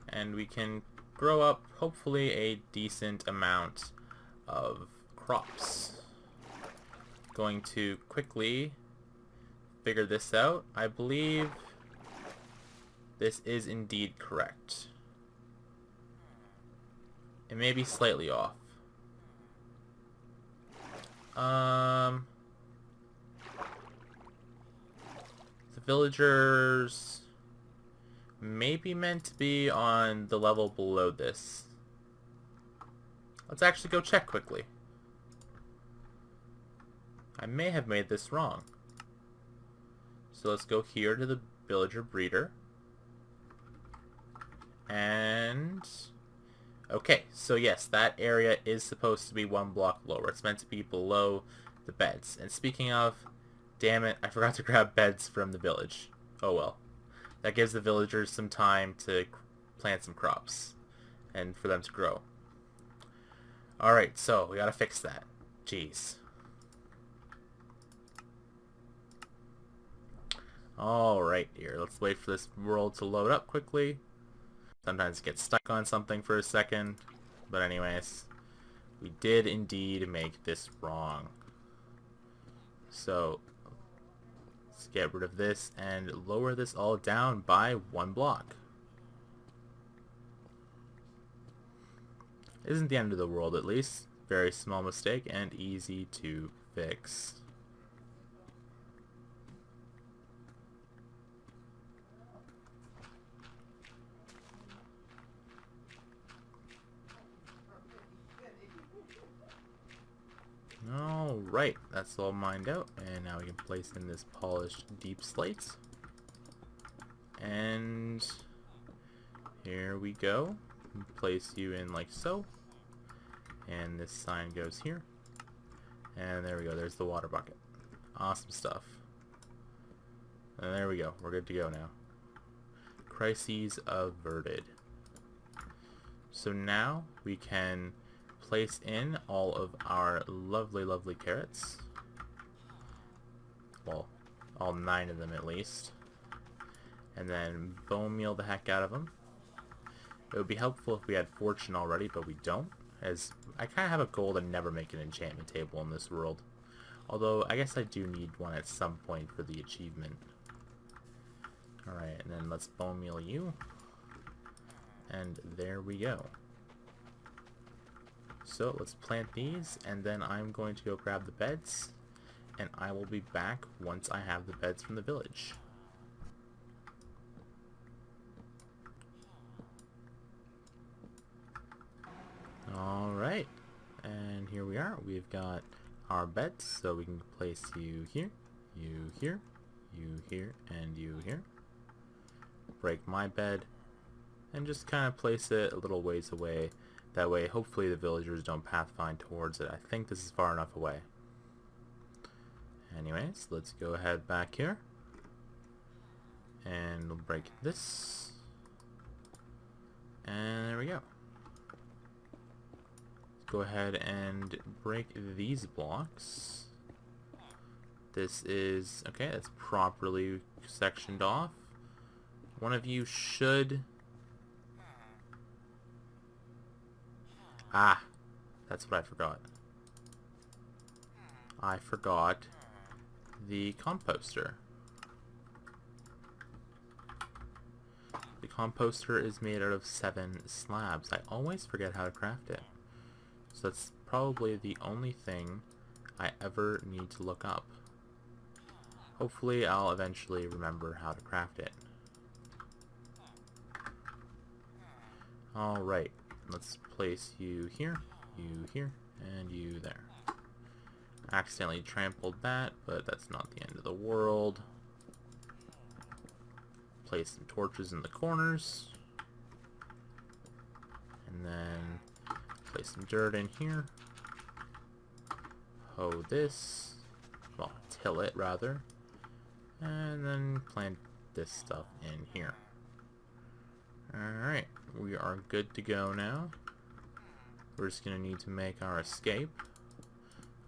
and we can grow up hopefully a decent amount of crops. Going to quickly figure this out. I believe this is indeed correct. It may be slightly off. The villagers may be meant to be on the level below this. Let's actually go check quickly. I may have made this wrong. So let's go here to the villager breeder. And okay, so yes, that area is supposed to be 1 block lower. It's meant to be below the beds. And speaking of, damn it, I forgot to grab beds from the village. Oh well. That gives the villagers some time to plant some crops and for them to grow. Alright, so we gotta fix that. Jeez. Alright, here, let's wait for this world to load up quickly. Sometimes it gets stuck on something for a second. But anyways, we did indeed make this wrong. So, let's get rid of this and lower this all down by 1 block. Isn't the end of the world at least. Very small mistake and easy to fix. Alright, that's all mined out, and now we can place in this polished deep slate. And here we go. Place you in like so. And this sign goes here. And there we go, there's the water bucket. Awesome stuff. And there we go, we're good to go now. Crises averted. So now we can place in all of our lovely carrots. Well, all 9 of them at least. And then bone meal the heck out of them. It would be helpful if we had fortune already, but we don't, as I kind of have a goal to never make an enchantment table in this world. Although, I guess I do need one at some point for the achievement. Alright, and then let's bone meal you. And there we go. So let's plant these, and then I'm going to go grab the beds, and I will be back once I have the beds from the village. we've got our beds, so we can place you here, you here, you here, and you here. Break my bed, and just kind of place it a little ways away. That way, hopefully the villagers don't pathfind towards it. I think this is far enough away. Anyways, let's go ahead back here. And we'll break this. And there we go. Let's go ahead and break these blocks. This is, okay, that's properly sectioned off. One of you should... Ah, that's what I forgot. I forgot the composter. The composter is made out of 7 slabs. I always forget how to craft it. So that's probably the only thing I ever need to look up. Hopefully I'll eventually remember how to craft it. Alright, let's place you here, and you there. Accidentally trampled that, but that's not the end of the world. Place some torches in the corners. And then place some dirt in here. Hoe this. Well, till it rather. And then plant this stuff in here. Alright, we are good to go now. We're just going to need to make our escape,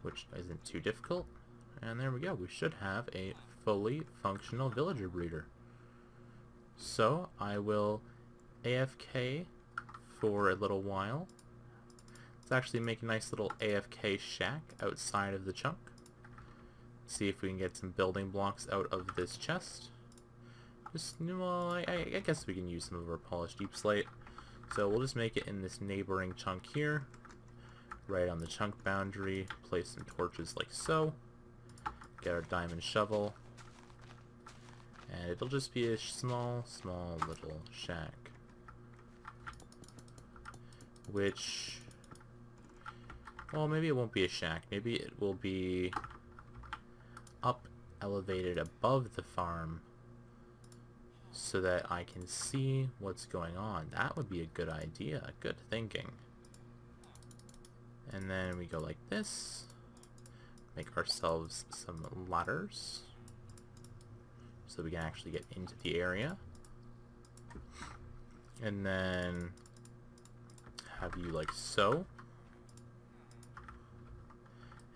which isn't too difficult. And there we go, we should have a fully functional villager breeder. So, I will AFK for a little while. Let's actually make a nice little AFK shack outside of the chunk. See if we can get some building blocks out of this chest. Just, well, I guess we can use some of our polished deep slate. So we'll just make it in this neighboring chunk here. Right on the chunk boundary. Place some torches like so. Get our diamond shovel. And it'll just be a small little shack. Which... well, maybe it won't be a shack. Maybe it will be up elevated above the farm, so that I can see what's going on. That would be a good idea. Good thinking. And then we go like this. Make ourselves some ladders, so we can actually get into the area. And then have you like so.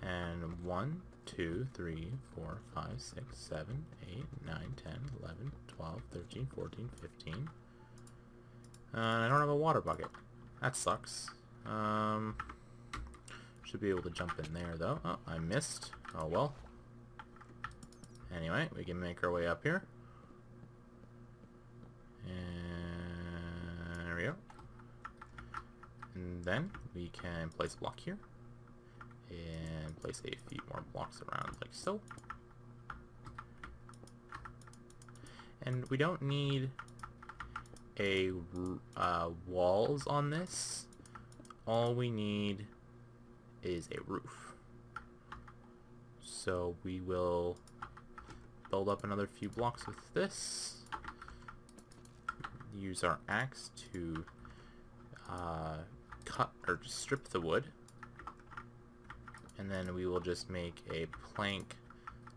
And 1, 2, 3, 4, 5, 6, 7, 8, 9, 10, 11, 12, 13, 14, 15. I don't have a water bucket. That sucks. Should be able to jump in there though. Oh, I missed. Oh well. Anyway, we can make our way up here. And there we go. And then we can place a block here. And place a few more blocks around like so. And we don't need a walls on this. All we need is a roof. So we will build up another few blocks with this. Use our axe to cut or just strip the wood. And then we will just make a plank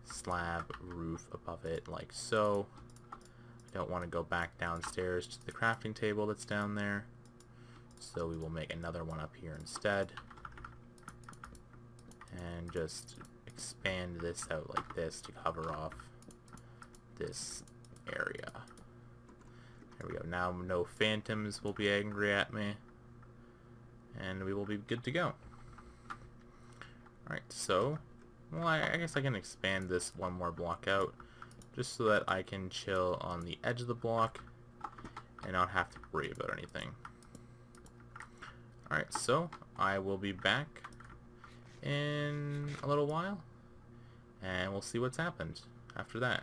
slab roof above it like so. I don't want to go back downstairs to the crafting table that's down there. So we will make another one up here instead. And just expand this out like this to cover off this area. There we go. Now no phantoms will be angry at me. And we will be good to go. Alright, so, well, I guess I can expand this one more block out, just so that I can chill on the edge of the block, and not have to worry about anything. Alright, so, I will be back in a little while, and we'll see what's happened after that.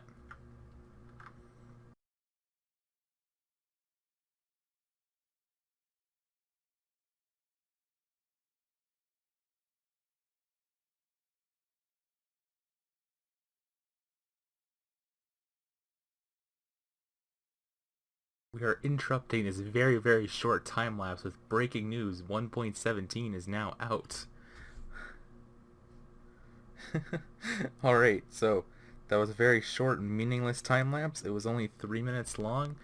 We are interrupting this very, very short time lapse with breaking news. 1.17 is now out. Alright, so that was a very short, meaningless time lapse. It was only 3 minutes long,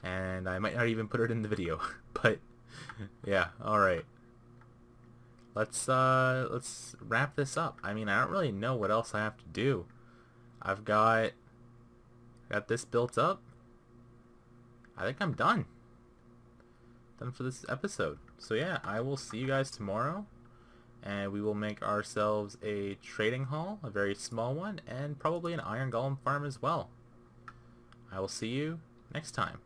and I might not even put it in the video. But yeah, alright. Let's wrap this up. I mean, I don't really know what else I have to do. I've got this built up. I think I'm done for this episode. So yeah, I will see you guys tomorrow, and we will make ourselves a trading hall, a very small one, and probably an iron golem farm as well. I will see you next time.